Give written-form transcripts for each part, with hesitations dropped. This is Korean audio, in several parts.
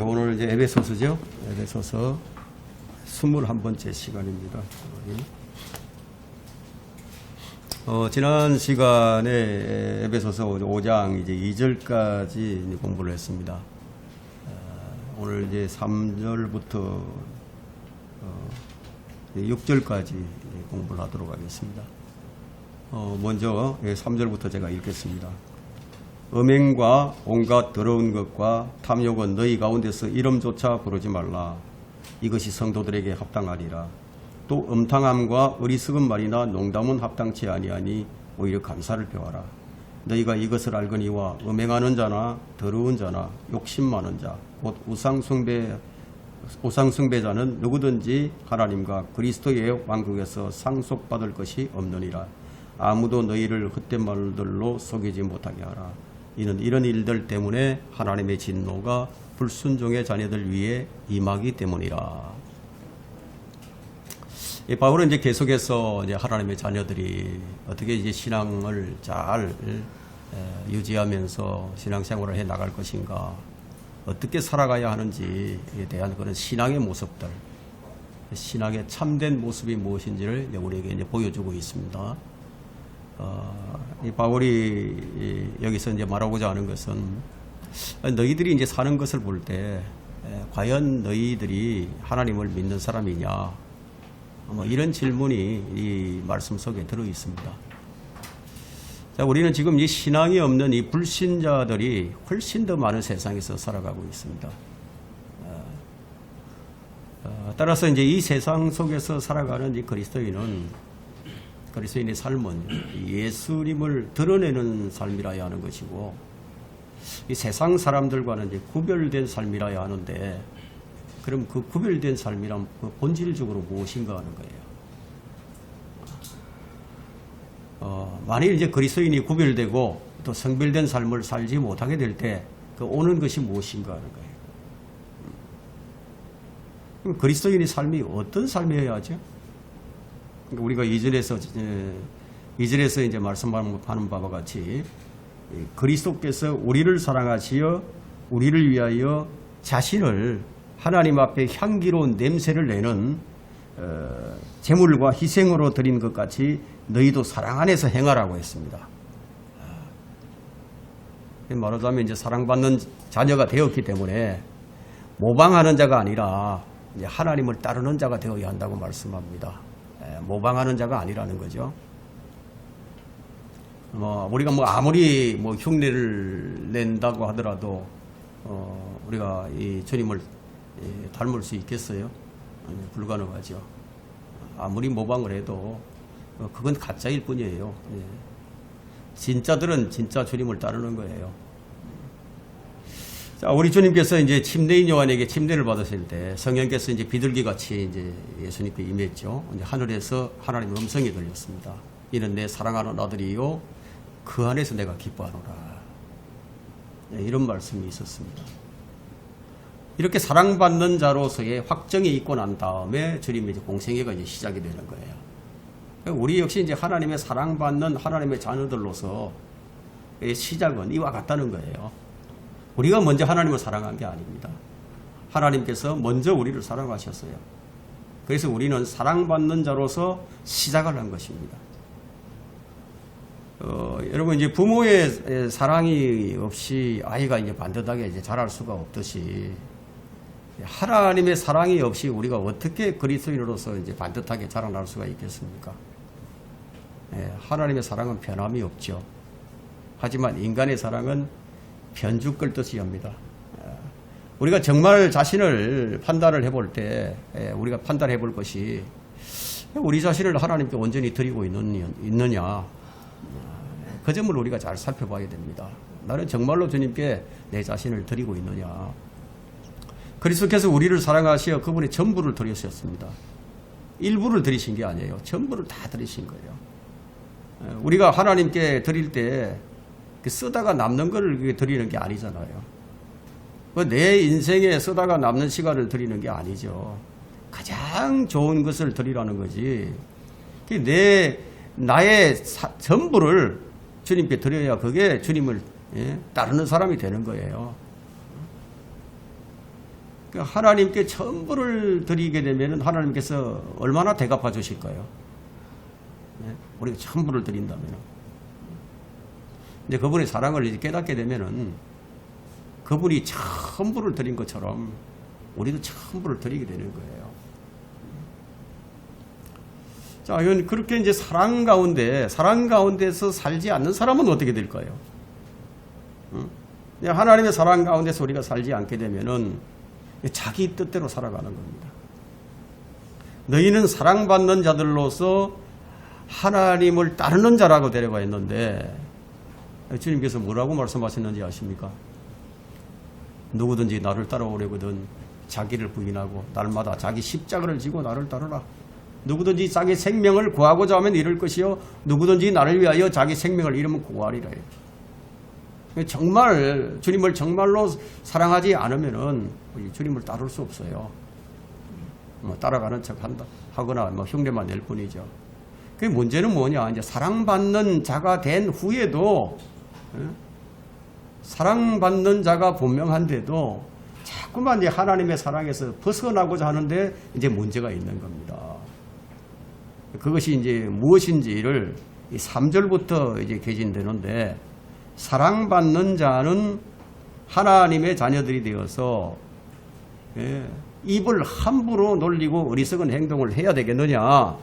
오늘 이제 에베소서죠. 에베소서 21번째 시간입니다. 지난 시간에 에베소서 5장 이제 2절까지 공부를 했습니다. 오늘 이제 3절부터 6절까지 공부를 하도록 하겠습니다. 먼저 3절부터 제가 읽겠습니다. 음행과 온갖 더러운 것과 탐욕은 너희 가운데서 이름조차 부르지 말라. 이것이 성도들에게 합당하리라. 또 음탕함과 어리석은 말이나 농담은 합당치 아니하니 오히려 감사를 표하라. 너희가 이것을 알거니와 음행하는 자나 더러운 자나 욕심 많은 자 곧 우상숭배자는 누구든지 하나님과 그리스도의 왕국에서 상속받을 것이 없느니라. 아무도 너희를 헛된 말들로 속이지 못하게 하라. 이는 이런 일들 때문에 하나님의 진노가 불순종의 자녀들 위에 임하기 때문이라. 바울은 이제 계속해서 이제 하나님의 자녀들이 어떻게 이제 신앙을 잘 유지하면서 신앙생활을 해 나갈 것인가, 어떻게 살아가야 하는지에 대한 그런 신앙의 모습들, 신앙의 참된 모습이 무엇인지를 우리에게 이제 보여주고 있습니다. 이 바울이 여기서 이제 말하고자 하는 것은 너희들이 이제 사는 것을 볼 때 과연 너희들이 하나님을 믿는 사람이냐, 뭐 이런 질문이 이 말씀 속에 들어 있습니다. 자, 우리는 지금 이 신앙이 없는 이 불신자들이 훨씬 더 많은 세상에서 살아가고 있습니다. 따라서 이제 이 세상 속에서 살아가는 이 그리스도인의 삶은 예수님을 드러내는 삶이라야 하는 것이고, 이 세상 사람들과는 이제 구별된 삶이라야 하는데, 그럼 그 구별된 삶이란 그 본질적으로 무엇인가 하는 거예요. 만일 이제 그리스도인이 구별되고 또 성별된 삶을 살지 못하게 될 때 그 오는 것이 무엇인가 하는 거예요. 그럼 그리스도인의 삶이 어떤 삶이어야 하죠? 우리가 이절에서 이제 말씀하는 바와 같이 그리스도께서 우리를 사랑하시어 우리를 위하여 자신을 하나님 앞에 향기로운 냄새를 내는 제물과 희생으로 드린 것 같이 너희도 사랑 안에서 행하라고 했습니다. 말하자면 이제 사랑받는 자녀가 되었기 때문에 모방하는 자가 아니라 이제 하나님을 따르는 자가 되어야 한다고 말씀합니다. 모방하는 자가 아니라는 거죠. 우리가 아무리 흉내를 낸다고 하더라도 우리가 이 주님을 닮을 수 있겠어요? 불가능하죠. 아무리 모방을 해도 그건 가짜일 뿐이에요. 진짜들은 진짜 주님을 따르는 거예요. 자, 우리 주님께서 이제 침례인 요한에게 침례를 받으실 때 성령께서 이제 비둘기 같이 이제 예수님께 임했죠. 이제 하늘에서 하나님의 음성이 들렸습니다. 이는 내 사랑하는 아들이요 그 안에서 내가 기뻐하노라. 이런 말씀이 있었습니다. 이렇게 사랑받는 자로서의 확정이 있고 난 다음에 주님의 이제 공생애가 이제 시작이 되는 거예요. 우리 역시 이제 하나님의 사랑받는 하나님의 자녀들로서 시작은 이와 같다는 거예요. 우리가 먼저 하나님을 사랑한 게 아닙니다. 하나님께서 먼저 우리를 사랑하셨어요. 그래서 우리는 사랑받는 자로서 시작을 한 것입니다. 여러분 이제 부모의 사랑이 없이 아이가 이제 반듯하게 이제 자랄 수가 없듯이 하나님의 사랑이 없이 우리가 어떻게 그리스도인으로서 이제 반듯하게 자라날 수가 있겠습니까? 하나님의 사랑은 변함이 없죠. 하지만 인간의 사랑은 변죽 끌듯이 합니다. 우리가 정말 자신을 판단을 해볼 때 우리가 판단해 볼 것이 우리 자신을 하나님께 온전히 드리고 있느냐, 그 점을 우리가 잘 살펴봐야 됩니다. 나는 정말로 주님께 내 자신을 드리고 있느냐. 그리스도께서 우리를 사랑하시어 그분의 전부를 드리셨습니다. 일부를 드리신 게 아니에요. 전부를 다 드리신 거예요. 우리가 하나님께 드릴 때 쓰다가 남는 것을 드리는 게 아니잖아요. 내 인생에 쓰다가 남는 시간을 드리는 게 아니죠. 가장 좋은 것을 드리라는 거지. 나의 전부를 주님께 드려야 그게 주님을 따르는 사람이 되는 거예요. 하나님께 전부를 드리게 되면 하나님께서 얼마나 대갚아 주실까요? 우리가 전부를 드린다면. 근데 그분의 사랑을 이제 깨닫게 되면은 그분이 전부를 드린 것처럼 우리도 전부를 드리게 되는 거예요. 자, 그렇게 이제 사랑 가운데서 살지 않는 사람은 어떻게 될까요? 하나님의 사랑 가운데서 우리가 살지 않게 되면은 자기 뜻대로 살아가는 겁니다. 너희는 사랑받는 자들로서 하나님을 따르는 자라고 데려가 있는데 주님께서 뭐라고 말씀하셨는지 아십니까? 누구든지 나를 따라오려거든 자기를 부인하고 날마다 자기 십자가를 지고 나를 따르라. 누구든지 자기 생명을 구하고자 하면 잃을 것이요 누구든지 나를 위하여 자기 생명을 잃으면 구하리라. 정말 주님을 정말로 사랑하지 않으면은 주님을 따를 수 없어요. 뭐 따라가는 척 하거나 뭐 흉내만 낼 뿐이죠. 그 문제는 뭐냐? 이제 사랑받는 자가 된 후에도 사랑받는 자가 분명한데도 자꾸만 이제 하나님의 사랑에서 벗어나고자 하는데 이제 문제가 있는 겁니다. 그것이 이제 무엇인지를 3절부터 이제 개진되는데 사랑받는 자는 하나님의 자녀들이 되어서 입을 함부로 놀리고 어리석은 행동을 해야 되겠느냐.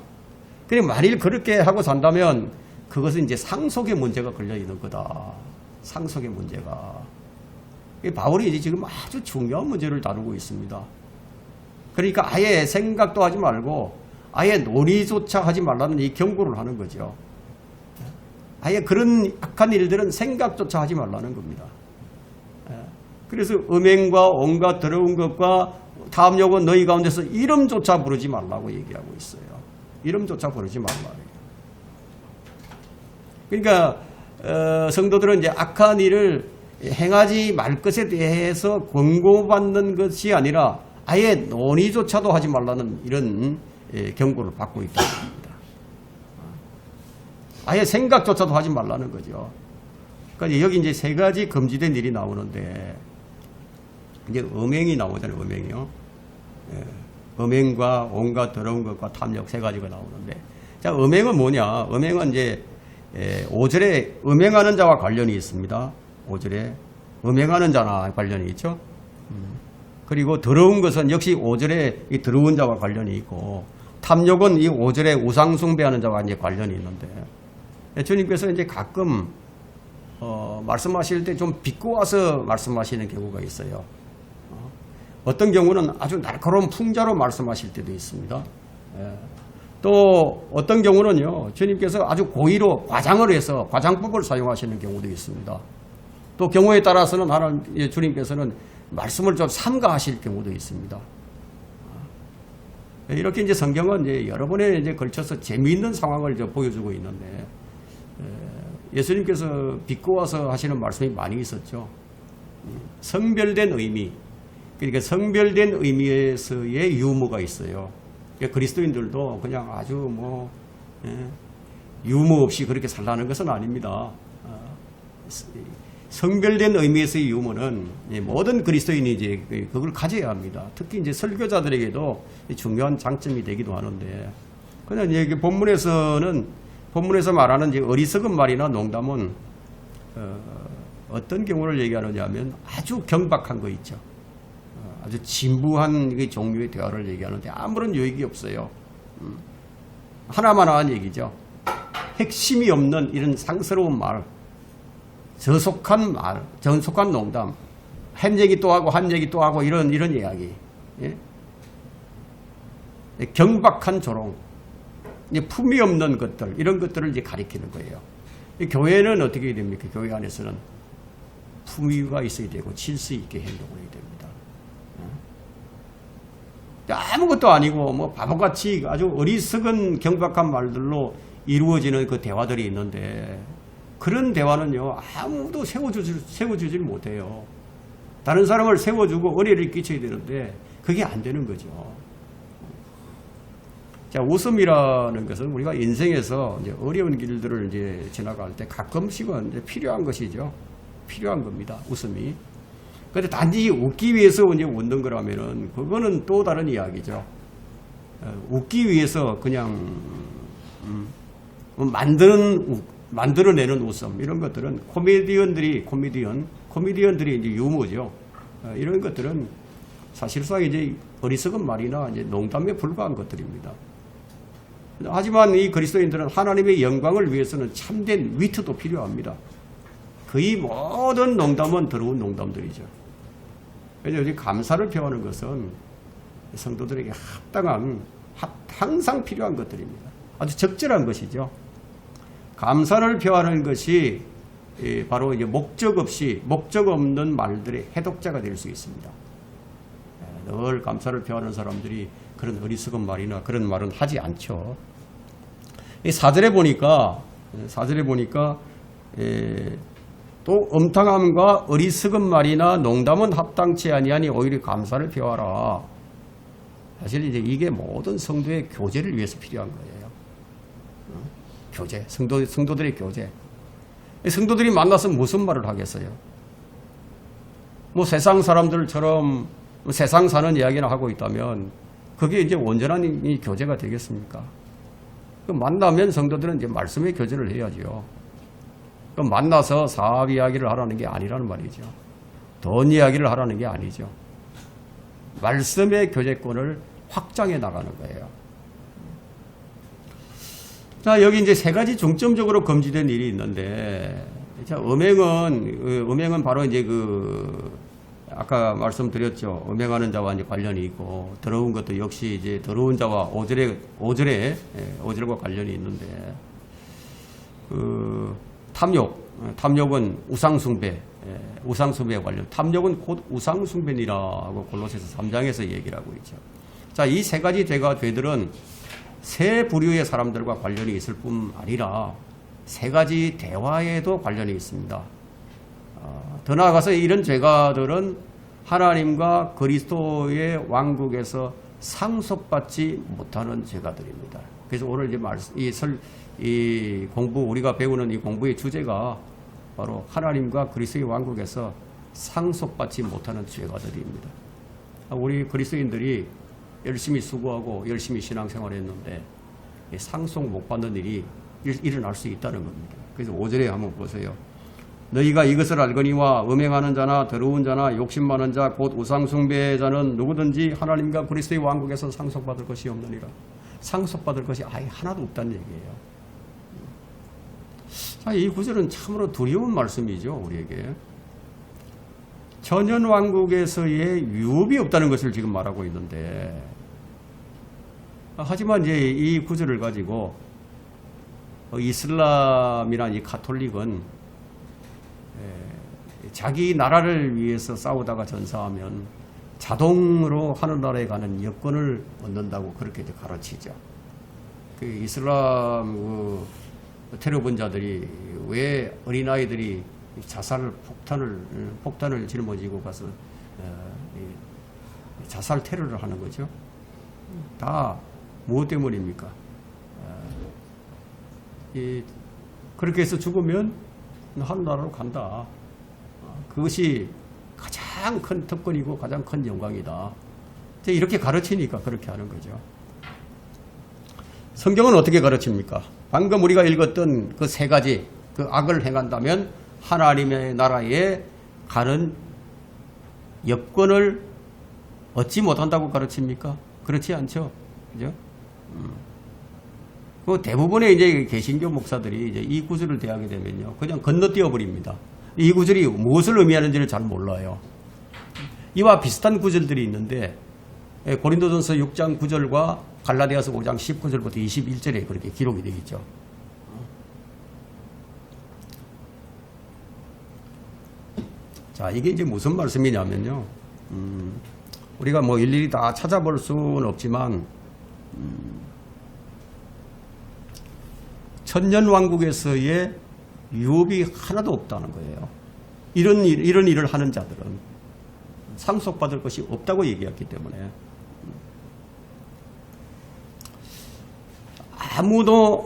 그리고 만일 그렇게 하고 산다면 그것은 이제 상속의 문제가 걸려 있는 거다. 상속의 문제가. 바울이 이제 지금 아주 중요한 문제를 다루고 있습니다. 그러니까 아예 생각도 하지 말고 아예 논의조차 하지 말라는 이 경고를 하는 거죠. 아예 그런 악한 일들은 생각조차 하지 말라는 겁니다. 그래서 음행과 온갖 더러운 것과 탐욕은 너희 가운데서 이름조차 부르지 말라고 얘기하고 있어요. 이름조차 부르지 말라. 그러니까 성도들은 이제 악한 일을 행하지 말 것에 대해서 권고받는 것이 아니라 아예 논의조차도 하지 말라는 이런 경고를 받고 있습니다. 아예 생각조차도 하지 말라는 거죠. 그러니까 여기 이제 세 가지 금지된 일이 나오는데 이제 음행이 나오잖아요. 음행이요. 음행과 온갖 더러운 것과 탐욕 세 가지가 나오는데 자, 음행은 뭐냐? 음행은 이제 5절에 음행하는 자와 관련이 있습니다. 5절에 음행하는 자나 관련이 있죠. 그리고 더러운 것은 역시 5절에 이 더러운 자와 관련이 있고 탐욕은 이 5절에 우상 숭배하는 자와 이제 관련이 있는데 주님께서 이제 가끔 말씀하실 때 좀 비꼬아서 말씀하시는 경우가 있어요. 어떤 경우는 아주 날카로운 풍자로 말씀하실 때도 있습니다. 또 어떤 경우는요, 주님께서 아주 고의로 과장을 해서 과장법을 사용하시는 경우도 있습니다. 또 경우에 따라서는 주님께서는 말씀을 좀 삼가하실 경우도 있습니다. 이렇게 이제 성경은 이제 여러 번에 이제 걸쳐서 재미있는 상황을 이제 보여주고 있는데 예수님께서 비꼬아서 하시는 말씀이 많이 있었죠. 성별된 의미, 그러니까 성별된 의미에서의 유머가 있어요. 그리스도인들도 그냥 아주 뭐 유머 없이 그렇게 살라는 것은 아닙니다. 성별된 의미에서의 유머는 모든 그리스도인이 이제 그걸 가져야 합니다. 특히 이제 설교자들에게도 중요한 장점이 되기도 하는데, 그냥 여기 본문에서 말하는 이제 어리석은 말이나 농담은 어떤 경우를 얘기하느냐 하면 아주 경박한 거 있죠. 아주 진부한 종류의 대화를 얘기하는데 아무런 유익이 없어요. 하나만 한 얘기죠. 핵심이 없는 이런 상스러운 말, 저속한 말, 전속한 농담, 한 얘기 또 하고 한 얘기 또 하고 이런 이야기. 예? 경박한 조롱, 품위 없는 것들, 이런 것들을 이제 가리키는 거예요. 교회는 어떻게 됩니까? 교회 안에서는 품위가 있어야 되고 질서 있게 행동을 해야 됩니다. 아무것도 아니고 뭐 바보같이 아주 어리석은 경박한 말들로 이루어지는 그 대화들이 있는데 그런 대화는요 아무도 세워주질 못해요. 다른 사람을 세워주고 은혜를 끼쳐야 되는데 그게 안 되는 거죠. 자, 웃음이라는 것은 우리가 인생에서 이제 어려운 길들을 이제 지나갈 때 가끔씩은 이제 필요한 것이죠. 필요한 겁니다. 웃음이. 근데 단지 웃기 위해서 이제 웃는 거라면은 그거는 또 다른 이야기죠. 웃기 위해서 그냥 만들어내는 웃음 이런 것들은 코미디언들이 이제 유머죠. 이런 것들은 사실상 이제 어리석은 말이나 이제 농담에 불과한 것들입니다. 하지만 이 그리스도인들은 하나님의 영광을 위해서는 참된 위트도 필요합니다. 거의 모든 농담은 더러운 농담들이죠. 왜냐하면 감사를 표하는 것은 성도들에게 합당한, 항상 필요한 것들입니다. 아주 적절한 것이죠. 감사를 표하는 것이 바로 이제 목적 없는 말들의 해독자가 될 수 있습니다. 늘 감사를 표하는 사람들이 그런 어리석은 말이나 그런 말은 하지 않죠. 이 4절에 보니까 또 엄탕함과 어리석은 말이나 농담은 합당치 아니하니 오히려 감사를 표하라. 사실 이제 이게 모든 성도의 교제를 위해서 필요한 거예요. 교제, 성도들의 교제. 성도들이 만나서 무슨 말을 하겠어요? 뭐 세상 사람들처럼 세상 사는 이야기나 하고 있다면 그게 이제 온전한 이 교제가 되겠습니까? 만나면 성도들은 이제 말씀의 교제를 해야죠. 만나서 사업 이야기를 하라는 게 아니라는 말이죠. 돈 이야기를 하라는 게 아니죠. 말씀의 교제권을 확장해 나가는 거예요. 자, 여기 이제 세 가지 중점적으로 금지된 일이 있는데, 자, 음행은 바로 이제 아까 말씀드렸죠. 음행하는 자와 이제 관련이 있고, 더러운 것도 역시 이제 더러운 자와 오절과 관련이 있는데, 탐욕은 우상숭배에 관련, 탐욕은 곧 우상숭배니라고 골로새서 3장에서 얘기를 하고 있죠. 자, 이 세 가지 죄들은 세 부류의 사람들과 관련이 있을 뿐 아니라 세 가지 대화에도 관련이 있습니다. 더 나아가서 이런 죄가들은 하나님과 그리스도의 왕국에서 상속받지 못하는 죄가들입니다. 그래서 오늘 이제 우리가 배우는 이 공부의 주제가 바로 하나님과 그리스도의 왕국에서 상속받지 못하는 죄가들입니다. 우리 그리스도인들이 열심히 수고하고 열심히 신앙생활을 했는데 상속 못 받는 일이 일어날 수 있다는 겁니다. 그래서 5절에 한번 보세요. 너희가 이것을 알거니와 음행하는 자나 더러운 자나 욕심 많은 자 곧 우상숭배자는 누구든지 하나님과 그리스도의 왕국에서 상속받을 것이 없느니라. 상속받을 것이 아예 하나도 없다는 얘기예요. 자, 이 구절은 참으로 두려운 말씀이죠. 우리에게. 천연왕국에서의 유업이 없다는 것을 지금 말하고 있는데, 하지만 이제 이 구절을 가지고 이슬람이나 이 가톨릭은 자기 나라를 위해서 싸우다가 전사하면 자동으로 하늘나라에 가는 여권을 얻는다고 그렇게 가르치죠. 그 이슬람 테러분자들이 왜 어린아이들이 폭탄을 짊어지고 가서 자살 테러를 하는 거죠. 다 무엇 때문입니까? 그렇게 해서 죽으면 하늘나라로 간다. 그것이 가장 큰 특권이고 가장 큰 영광이다. 이렇게 가르치니까 그렇게 하는 거죠. 성경은 어떻게 가르칩니까? 방금 우리가 읽었던 그 세 가지 그 악을 행한다면 하나님의 나라에 가는 여건을 얻지 못한다고 가르칩니까? 그렇지 않죠. 그죠? 그 대부분의 이제 개신교 목사들이 이제 이 구절을 대하게 되면요, 그냥 건너뛰어 버립니다. 이 구절이 무엇을 의미하는지를 잘 몰라요. 이와 비슷한 구절들이 있는데 고린도전서 6장 9절과 갈라디아서 5장 19절부터 21절에 그렇게 기록이 되어 있죠. 자, 이게 이제 무슨 말씀이냐면요. 우리가 뭐 일일이 다 찾아볼 수는 없지만, 천년왕국에서의 유업이 하나도 없다는 거예요. 이런 일을 하는 자들은 상속받을 것이 없다고 얘기했기 때문에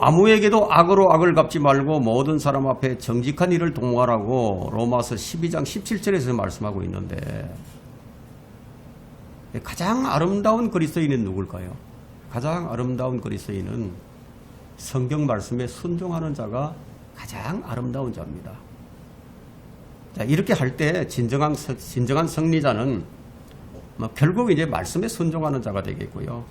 아무에게도 악으로 악을 갚지 말고 모든 사람 앞에 정직한 일을 동원하라고 로마서 12장 17절에서 말씀하고 있는데, 가장 아름다운 그리스도인은 누굴까요? 가장 아름다운 그리스도인은 성경 말씀에 순종하는 자가 가장 아름다운 자입니다. 자, 이렇게 할 때 진정한 승리자는 결국 이제 말씀에 순종하는 자가 되겠고요.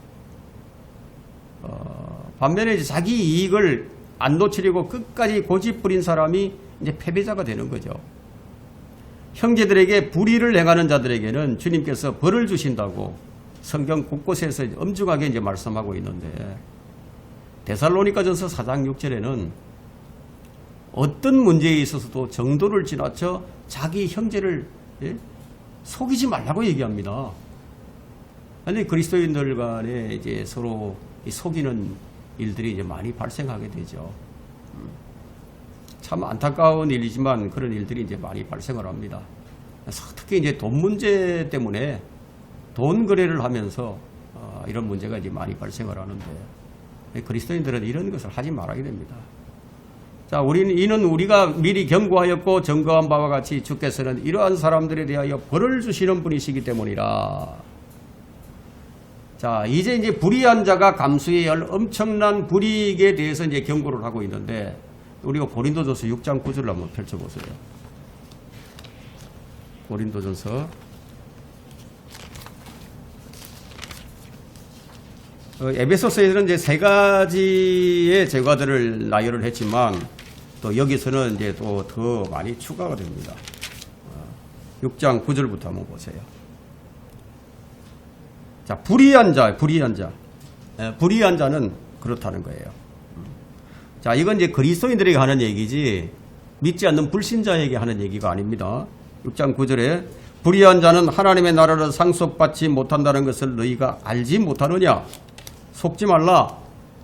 반면에 이제 자기 이익을 안 놓치려고 끝까지 고집 부린 사람이 이제 패배자가 되는 거죠. 형제들에게 불의를 행하는 자들에게는 주님께서 벌을 주신다고 성경 곳곳에서 엄중하게 이제 말씀하고 있는데, 데살로니가전서 4장 6절에는 어떤 문제에 있어서도 정도를 지나쳐 자기 형제를 속이지 말라고 얘기합니다. 그런데 그리스도인들 간에 이제 서로 속이는 일들이 이제 많이 발생하게 되죠. 참 안타까운 일이지만 그런 일들이 이제 많이 발생을 합니다. 특히 이제 돈 문제 때문에 돈 거래를 하면서 이런 문제가 이제 많이 발생을 하는데, 그리스도인들은 이런 것을 하지 말아야 됩니다. 자, 이는 우리가 미리 경고하였고 점거한 바와 같이 주께서는 이러한 사람들에 대하여 벌을 주시는 분이시기 때문이라. 자, 이제 불의한 자가 감수해야 할 엄청난 불이익에 대해서 이제 경고를 하고 있는데, 우리가 고린도전서 6장 9절을 한번 펼쳐보세요. 고린도전서 에베소서에서는 이제 세 가지의 제과들을 나열을 했지만, 또 여기서는 이제 또 더 많이 추가가 됩니다. 6장 9절부터 한번 보세요. 자, 불의한 자는 그렇다는 거예요. 자, 이건 이제 그리스도인들에게 하는 얘기지 믿지 않는 불신자에게 하는 얘기가 아닙니다. 6장 9절에 불의한 자는 하나님의 나라를 상속받지 못한다는 것을 너희가 알지 못하느냐? 속지 말라.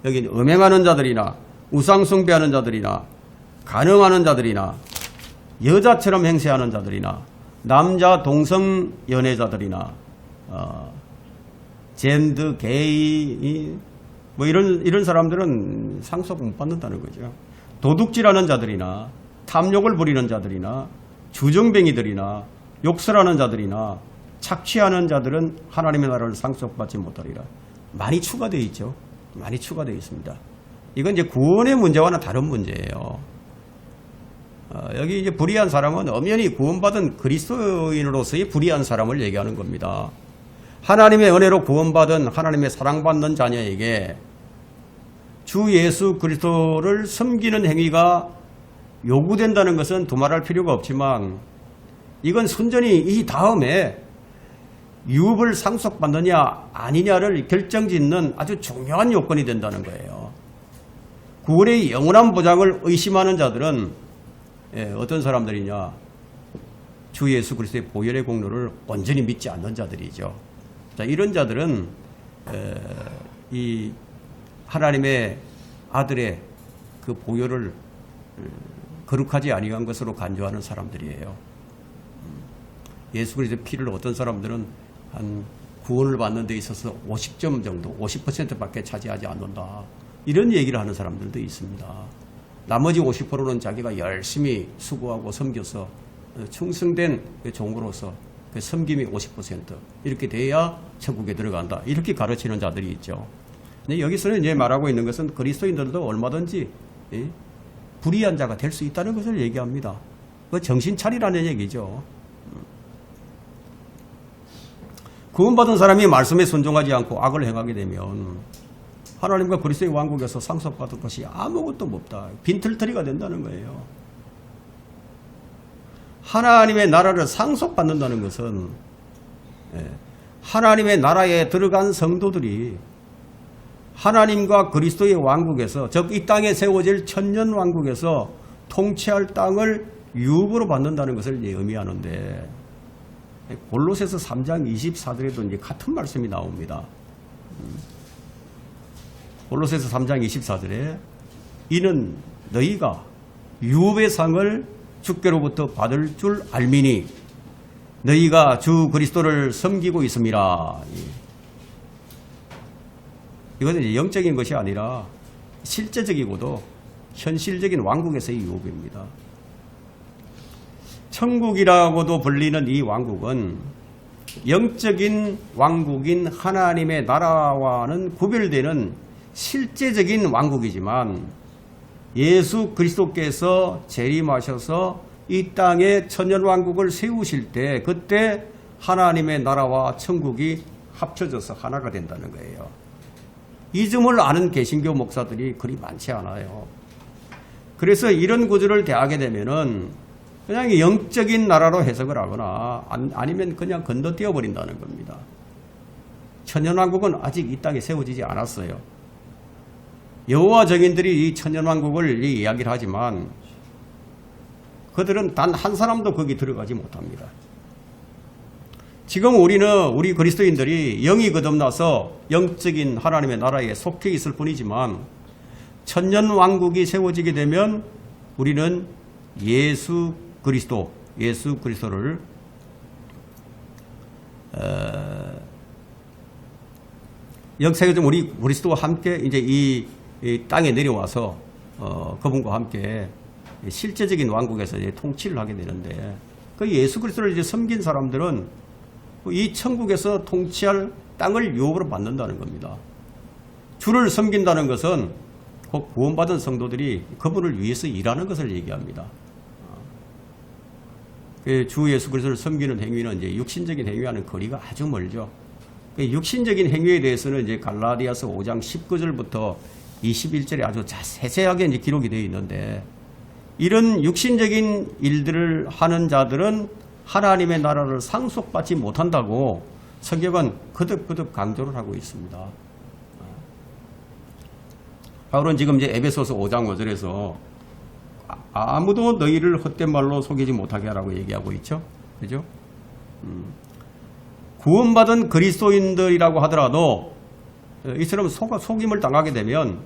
여기 음행하는 자들이나 우상 숭배하는 자들이나 간음하는 자들이나 여자처럼 행세하는 자들이나 남자 동성 연애자들이나 젠드, 게이 뭐 이런 사람들은 상속 못 받는다는 거죠. 도둑질하는 자들이나 탐욕을 부리는 자들이나 주정뱅이들이나 욕설하는 자들이나 착취하는 자들은 하나님의 나라를 상속받지 못하리라. 많이 추가되어 있죠. 많이 추가되어 있습니다. 이건 이제 구원의 문제와는 다른 문제예요. 여기 이제 불의한 사람은 엄연히 구원받은 그리스도인으로서의 불의한 사람을 얘기하는 겁니다. 하나님의 은혜로 구원받은 하나님의 사랑받는 자녀에게 주 예수 그리스도를 섬기는 행위가 요구된다는 것은 두말할 필요가 없지만, 이건 순전히 이 다음에 유업을 상속받느냐 아니냐를 결정짓는 아주 중요한 요건이 된다는 거예요. 구원의 영원한 보장을 의심하는 자들은 어떤 사람들이냐? 주 예수 그리스도의 보혈의 공로를 온전히 믿지 않는 자들이죠. 자, 이런 자들은 이 하나님의 아들의 그 보혈을 거룩하지 아니한 것으로 간주하는 사람들이에요. 예수 그리스도의 피를 어떤 사람들은 한 구원을 받는 데 있어서 50점 정도, 50%밖에 차지하지 않는다. 이런 얘기를 하는 사람들도 있습니다. 나머지 50%는 자기가 열심히 수고하고 섬겨서 충성된 종으로서 그 섬김이 50% 이렇게 돼야 천국에 들어간다. 이렇게 가르치는 자들이 있죠. 근데 여기서는 이제 말하고 있는 것은 그리스도인들도 얼마든지 불의한 자가 될 수 있다는 것을 얘기합니다. 그 정신 차리라는 얘기죠. 구원받은 사람이 말씀에 순종하지 않고 악을 행하게 되면 하나님과 그리스도의 왕국에서 상속받을 것이 아무것도 없다. 빈털터리가 된다는 거예요. 하나님의 나라를 상속받는다는 것은 하나님의 나라에 들어간 성도들이 하나님과 그리스도의 왕국에서, 즉 이 땅에 세워질 천년 왕국에서 통치할 땅을 유업으로 받는다는 것을 의미하는데, 골로새서 3장 24절에도 이제 같은 말씀이 나옵니다. 골로새서 3장 24절에 이는 너희가 유업의 상을 주께로부터 받을 줄 알미니 너희가 주 그리스도를 섬기고 있음이라. 이것은 이제 영적인 것이 아니라 실제적이고도 현실적인 왕국에서의 유업입니다. 천국이라고도 불리는 이 왕국은 영적인 왕국인 하나님의 나라와는 구별되는 실제적인 왕국이지만 예수 그리스도께서 재림하셔서 이 땅에 천년왕국을 세우실 때 그때 하나님의 나라와 천국이 합쳐져서 하나가 된다는 거예요. 이 점을 아는 개신교 목사들이 그리 많지 않아요. 그래서 이런 구조를 대하게 되면은 그냥 영적인 나라로 해석을 하거나 아니면 그냥 건너뛰어 버린다는 겁니다. 천년왕국은 아직 이 땅에 세워지지 않았어요. 여호와 증인들이 이 천년왕국을 이야기를 하지만 그들은 단 한 사람도 거기 들어가지 못합니다. 지금 우리 그리스도인들이 영이 거듭나서 영적인 하나님의 나라에 속해 있을 뿐이지만 천년왕국이 세워지게 되면 우리는 예수 그리스도를 역사적으로 우리 그리스도와 함께 이제 이 땅에 내려와서 그분과 함께 실제적인 왕국에서 이제 통치를 하게 되는데 그 예수 그리스도를 이제 섬긴 사람들은 이 천국에서 통치할 땅을 유업으로 받는다는 겁니다. 주를 섬긴다는 것은 곧 구원받은 성도들이 그분을 위해서 일하는 것을 얘기합니다. 주 예수 그리스도를 섬기는 행위는 이제 육신적인 행위와는 거리가 아주 멀죠. 육신적인 행위에 대해서는 이제 갈라디아서 5장 19절부터 21절에 아주 세세하게 이제 기록이 되어 있는데 이런 육신적인 일들을 하는 자들은 하나님의 나라를 상속받지 못한다고 성경은 거듭거듭 강조를 하고 있습니다. 바울은 지금 이제 에베소서 5장 5절에서 아무도 너희를 헛된 말로 속이지 못하게 하라고 얘기하고 있죠. 그죠? 구원받은 그리스도인들이라고 하더라도 이처럼 속임을 당하게 되면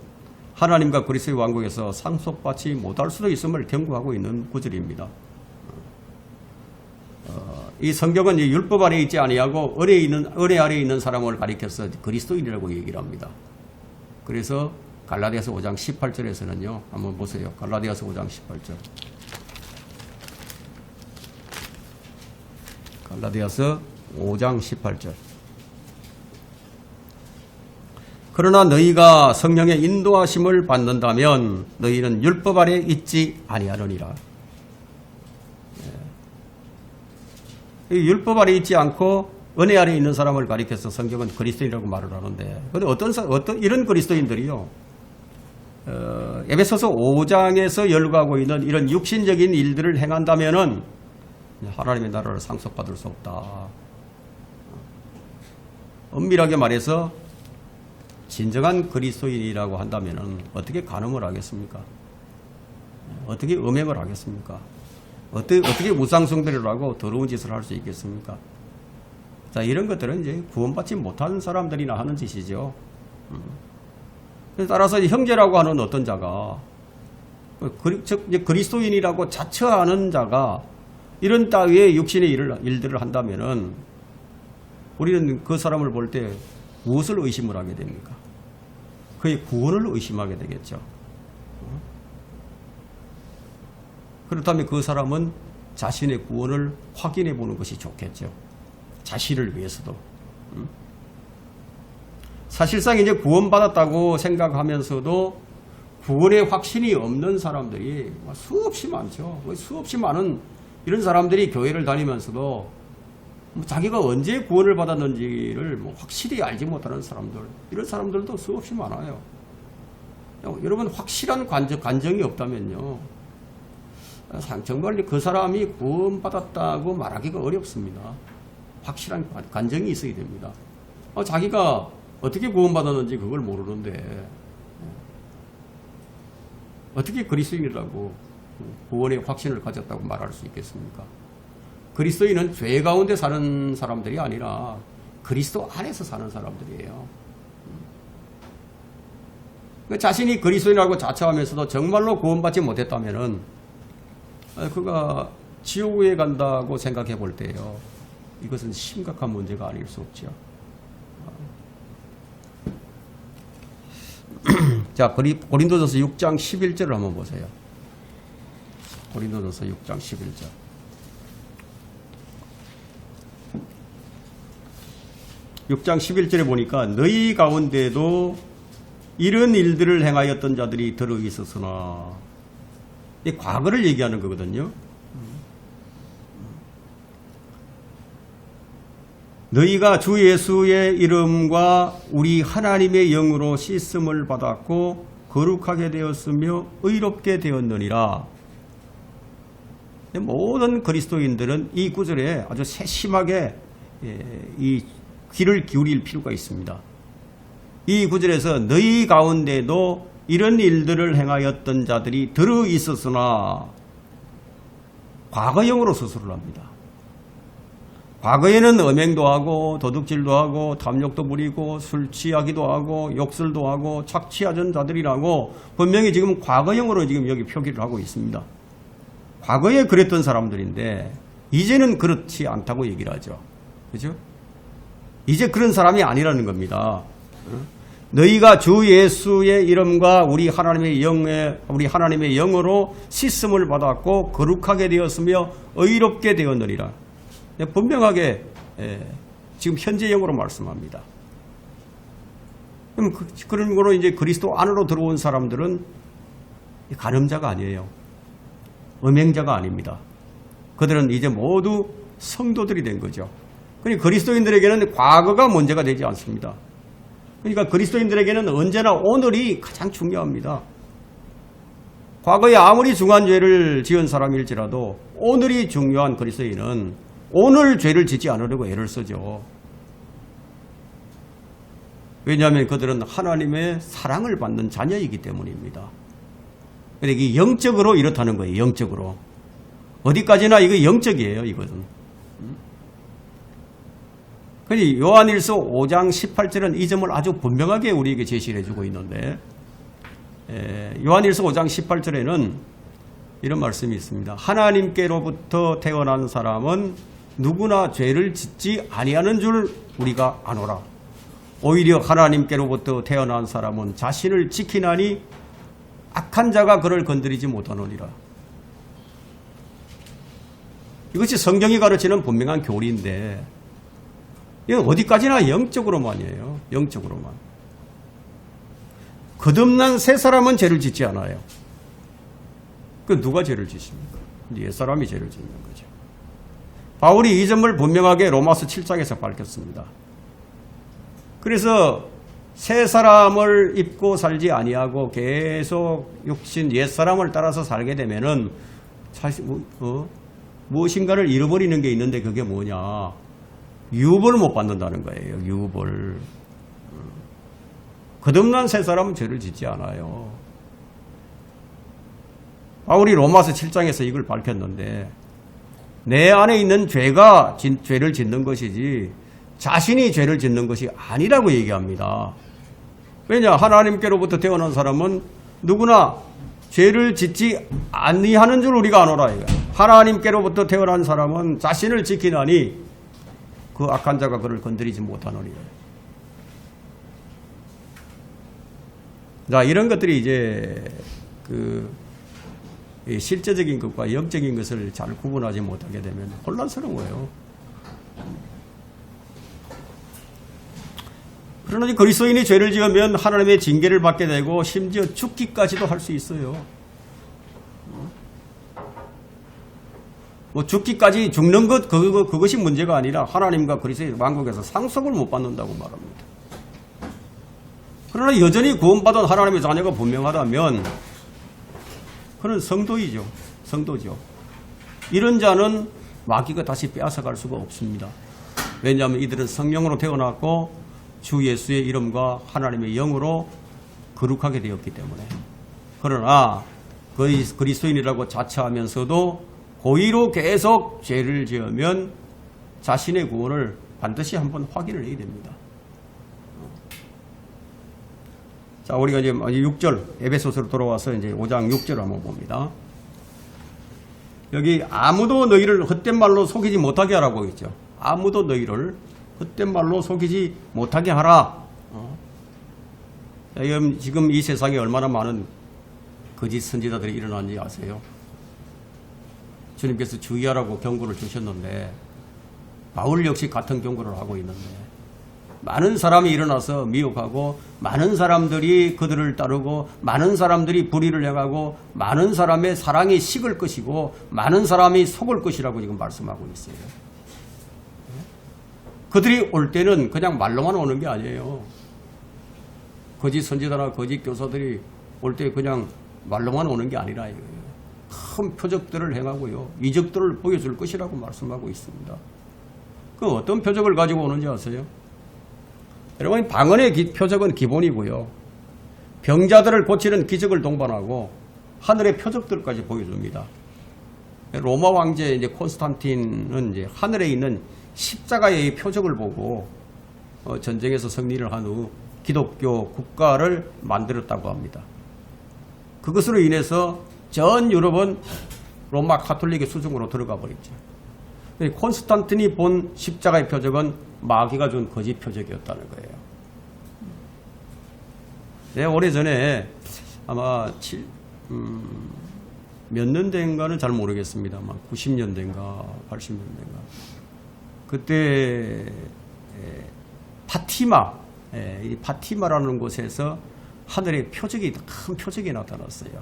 하나님과 그리스도의 왕국에서 상속받지 못할 수도 있음을 경고하고 있는 구절입니다. 이 성경은 율법 아래 있지 아니하고 은혜 아래 있는 사람을 가리켜서 그리스도인이라고 얘기를 합니다. 그래서 갈라디아서 5장 18절에서는요. 한번 보세요. 갈라디아서 5장 18절. 갈라디아서 5장 18절. 그러나 너희가 성령의 인도하심을 받는다면 너희는 율법 아래 있지 아니하느니라. 율법 아래 있지 않고 은혜 아래 있는 사람을 가리켜서 성경은 그리스도인이라고 말을 하는데, 근데 어떤 이런 그리스도인들이요, 에베소서 5장에서 열거하고 있는 이런 육신적인 일들을 행한다면은 하나님의 나라를 상속받을 수 없다. 엄밀하게 말해서 진정한 그리스도인이라고 한다면은 어떻게 간음을 하겠습니까? 어떻게 음행을 하겠습니까? 어떻게 우상숭배를 하고 더러운 짓을 할 수 있겠습니까? 자, 이런 것들은 이제 구원받지 못하는 사람들이나 하는 짓이죠. 따라서 형제라고 하는 어떤 자가, 즉 그리스도인이라고 자처하는 자가 이런 따위의 육신의 일들을 한다면은 우리는 그 사람을 볼 때 무엇을 의심을 하게 됩니까? 그의 구원을 의심하게 되겠죠. 그렇다면 그 사람은 자신의 구원을 확인해 보는 것이 좋겠죠. 자신을 위해서도. 사실상 이제 구원받았다고 생각하면서도 구원의 확신이 없는 사람들이 수없이 많죠. 수없이 많은 이런 사람들이 교회를 다니면서도 자기가 언제 구원을 받았는지를 확실히 알지 못하는 사람들, 이런 사람들도 수없이 많아요. 여러분, 확실한 간정이 없다면요, 정말 그 사람이 구원받았다고 말하기가 어렵습니다. 확실한 간정이 있어야 됩니다. 자기가 어떻게 구원받았는지 그걸 모르는데 어떻게 그리스도인이라고 구원의 확신을 가졌다고 말할 수 있겠습니까? 그리스도인은 죄 가운데 사는 사람들이 아니라 그리스도 안에서 사는 사람들이에요. 자신이 그리스도인이라고 자처하면서도 정말로 구원받지 못했다면은 그가 지옥에 간다고 생각해 볼 때요, 이것은 심각한 문제가 아닐 수 없죠. 자, 고린도전서 6장 11절을 한번 보세요. 고린도전서 6장 11절. (6장 11절에) 보니까 너희 가운데도 이런 일들을 행하였던 자들이 들어 있었으나, 이 과거를 얘기하는 거거든요. 너희가 주 예수의 이름과 우리 하나님의 영으로 씻음을 받았고 거룩하게 되었으며 의롭게 되었느니라. 모든 그리스도인들은 이 구절에 아주 세심하게 이 귀를 기울일 필요가 있습니다. 이 구절에서 너희 가운데도 이런 일들을 행하였던 자들이 들어 있었으나, 과거형으로 서술을 합니다. 과거에는 음행도 하고 도둑질도 하고 탐욕도 부리고 술 취하기도 하고 욕설도 하고 착취하던 자들이라고 분명히 지금 과거형으로 지금 여기 표기를 하고 있습니다. 과거에 그랬던 사람들인데 이제는 그렇지 않다고 얘기를 하죠. 그죠? 이제 그런 사람이 아니라는 겁니다. 너희가 주 예수의 이름과 우리 하나님의 영으로 씻음을 받았고 거룩하게 되었으며 의롭게 되었느니라. 분명하게 지금 현재형으로 말씀합니다. 그런 거로 이제 그리스도 안으로 들어온 사람들은 간음자가 아니에요. 음행자가 아닙니다. 그들은 이제 모두 성도들이 된 거죠. 그러니까 그리스도인들에게는 과거가 문제가 되지 않습니다. 그러니까 그리스도인들에게는 언제나 오늘이 가장 중요합니다. 과거에 아무리 중한 죄를 지은 사람일지라도 오늘이 중요한 그리스도인은 오늘 죄를 짓지 않으려고 애를 쓰죠. 왜냐하면 그들은 하나님의 사랑을 받는 자녀이기 때문입니다. 그런데 이게 영적으로 이렇다는 거예요. 영적으로. 어디까지나 이거 영적이에요. 이것은. 그런데 요한일서 5장 18절은 이 점을 아주 분명하게 우리에게 제시를 해주고 있는데, 요한일서 5장 18절에는 이런 말씀이 있습니다. 하나님께로부터 태어난 사람은 누구나 죄를 짓지 아니하는 줄 우리가 아노라. 오히려 하나님께로부터 태어난 사람은 자신을 지키나니 악한 자가 그를 건드리지 못하느니라. 이것이 성경이 가르치는 분명한 교리인데, 이건 어디까지나 영적으로만이에요. 영적으로만. 거듭난 새 사람은 죄를 짓지 않아요. 그 누가 죄를 짓습니까? 옛사람이 죄를 짓는 거죠. 바울이 이 점을 분명하게 로마서 7장에서 밝혔습니다. 그래서 새 사람을 입고 살지 아니하고 계속 육신 옛사람을 따라서 살게 되면은 사실 무엇인가를 잃어버리는 게 있는데 그게 뭐냐? 유업을 못 받는다는 거예요. 유업을. 거듭난 새 사람은 죄를 짓지 않아요. 바울이 로마서 7장에서 이걸 밝혔는데, 내 안에 있는 죄가 죄를 짓는 것이지 자신이 죄를 짓는 것이 아니라고 얘기합니다. 왜냐? 하나님께로부터 태어난 사람은 누구나 죄를 짓지 아니하는 줄 우리가 아노라. 하나님께로부터 태어난 사람은 자신을 지키나니 그 악한 자가 그를 건드리지 못하노니. 자, 이런 것들이 이제 실제적인 것과 영적인 것을 잘 구분하지 못하게 되면 혼란스러워요. 그러나 그리스도인이 죄를 지으면 하나님의 징계를 받게 되고 심지어 죽기까지도 할 수 있어요. 뭐 죽기까지 죽는 것 그것이 문제가 아니라 하나님과 그리스도의 왕국에서 상속을 못 받는다고 말합니다. 그러나 여전히 구원받은 하나님의 자녀가 분명하다면 그는 성도이죠. 성도죠. 이런 자는 마귀가 다시 빼앗아갈 수가 없습니다. 왜냐하면 이들은 성령으로 태어났고 주 예수의 이름과 하나님의 영으로 거룩하게 되었기 때문에. 그러나 그리스도인이라고 자처하면서도 고의로 계속 죄를 지으면 자신의 구원을 반드시 한번 확인을 해야 됩니다. 자, 우리가 이제 6절, 에베소서로 돌아와서 이제 5장 6절을 한번 봅니다. 여기 아무도 너희를 헛된 말로 속이지 못하게 하라고 했죠. 아무도 너희를 헛된 말로 속이지 못하게 하라. 지금 이 세상에 얼마나 많은 거짓 선지자들이 일어나는지 아세요? 주님께서 주의하라고 경고를 주셨는데 바울 역시 같은 경고를 하고 있는데 많은 사람이 일어나서 미혹하고 많은 사람들이 그들을 따르고 많은 사람들이 불의를 행하고 많은 사람의 사랑이 식을 것이고 많은 사람이 속을 것이라고 지금 말씀하고 있어요. 그들이 올 때는 그냥 말로만 오는 게 아니에요. 거짓 선지자나 거짓 교사들이 올 때 그냥 말로만 오는 게 아니라 이거예요. 큰 표적들을 행하고요. 이적들을 보여줄 것이라고 말씀하고 있습니다. 그 어떤 표적을 가지고 오는지 아세요? 여러분, 방언의 표적은 기본이고요. 병자들을 고치는 기적을 동반하고 하늘의 표적들까지 보여줍니다. 로마 황제 이제 콘스탄틴은 이제 하늘에 있는 십자가의 표적을 보고 전쟁에서 승리를 한 후 기독교 국가를 만들었다고 합니다. 그것으로 인해서 전 유럽은 로마 카톨릭의 수중으로 들어가 버렸죠. 콘스탄틴이 본 십자가의 표적은 마귀가 준 거짓 표적이었다는 거예요. 네, 오래전에 아마 몇 년대인가는 잘 모르겠습니다만 90년대인가 80년대인가 그때 이 파티마라는 곳에서 하늘에 큰 표적이 나타났어요.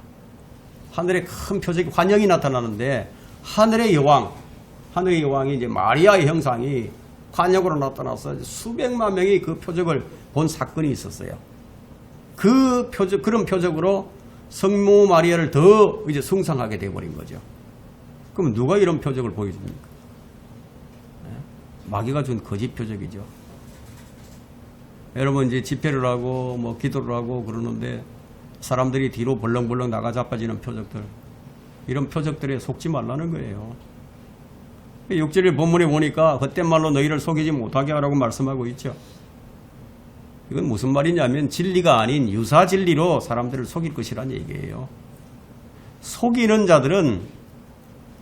하늘에 큰 표적이 환영이 나타나는데 하늘의 여왕이 이제 마리아의 형상이 환영으로 나타나서 수백만 명이 그 표적을 본 사건이 있었어요. 그런 표적으로 성모 마리아를 더 이제 숭상하게 되어버린 거죠. 그럼 누가 이런 표적을 보여줍니까? 마귀가 준 거짓 표적이죠. 여러분 이제 집회를 하고 뭐 기도를 하고 그러는데 사람들이 뒤로 벌렁벌렁 나가 자빠지는 표적들, 이런 표적들에 속지 말라는 거예요. 6절의 본문에 보니까 헛된 말로 너희를 속이지 못하게 하라고 말씀하고 있죠. 이건 무슨 말이냐면 진리가 아닌 유사 진리로 사람들을 속일 것이란 얘기예요. 속이는 자들은,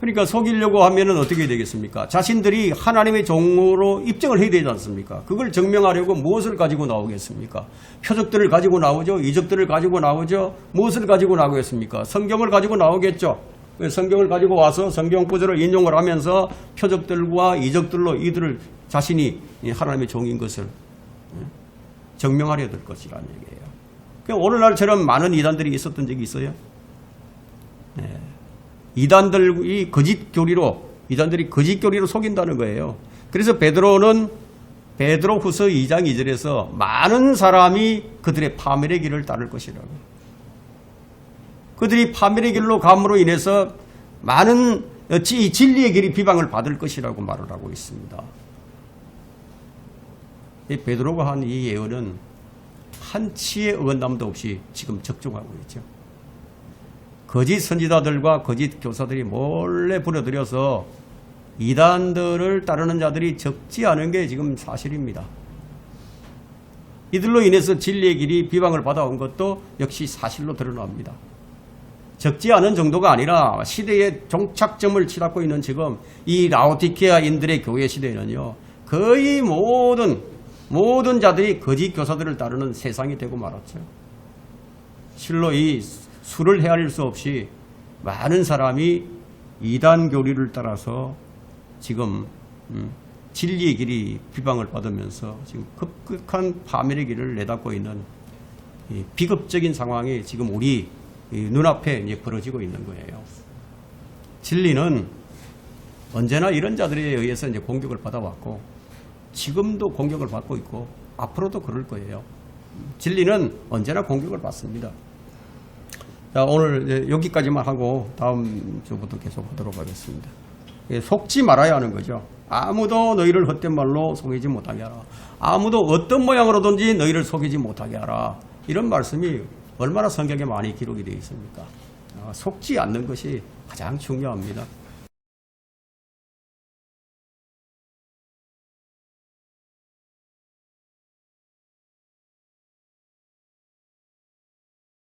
그러니까 속이려고 하면은 어떻게 되겠습니까? 자신들이 하나님의 종으로 입증을 해야 되지 않습니까? 그걸 증명하려고 무엇을 가지고 나오겠습니까? 표적들을 가지고 나오죠. 이적들을 가지고 나오죠. 무엇을 가지고 나오겠습니까? 성경을 가지고 나오겠죠. 성경을 가지고 와서 성경 구절을 인용을 하면서 표적들과 이적들로 이들을 자신이 하나님의 종인 것을 증명하려 될 것이라는 얘기예요. 그러니까 오늘날처럼 많은 이단들이 있었던 적이 있어요. 네. 이단들이 거짓 교리로 속인다는 거예요. 그래서 베드로후서 2장 2절에서 많은 사람이 그들의 파멸의 길을 따를 것이라고. 그들이 파멸의 길로 감으로 인해서 많은 진리의 길이 비방을 받을 것이라고 말을 하고 있습니다. 베드로가 한 이 예언은 한치의 어긋남도 없이 지금 적중하고 있죠. 거짓 선지자들과 거짓 교사들이 몰래 불어들여서 이단들을 따르는 자들이 적지 않은 게 지금 사실입니다. 이들로 인해서 진리의 길이 비방을 받아온 것도 역시 사실로 드러납니다. 적지 않은 정도가 아니라 시대의 종착점을 치닫고 있는 지금 이 라오디케아인들의 교회 시대에는요, 거의 모든 자들이 거짓 교사들을 따르는 세상이 되고 말았죠. 실로 이 수를 헤아릴 수 없이 많은 사람이 이단 교리를 따라서 지금 진리의 길이 비방을 받으면서 지금 급격한 파멸의 길을 내닫고 있는 이 비극적인 상황이 지금 우리 눈앞에 이제 벌어지고 있는 거예요. 진리는 언제나 이런 자들에 의해서 이제 공격을 받아왔고 지금도 공격을 받고 있고 앞으로도 그럴 거예요. 진리는 언제나 공격을 받습니다. 자, 오늘 여기까지만 하고 다음 주부터 계속 하도록 하겠습니다. 속지 말아야 하는 거죠. 아무도 너희를 헛된 말로 속이지 못하게 하라. 아무도 어떤 모양으로든지 너희를 속이지 못하게 하라. 이런 말씀이 얼마나 성경에 많이 기록이 되어 있습니까? 속지 않는 것이 가장 중요합니다.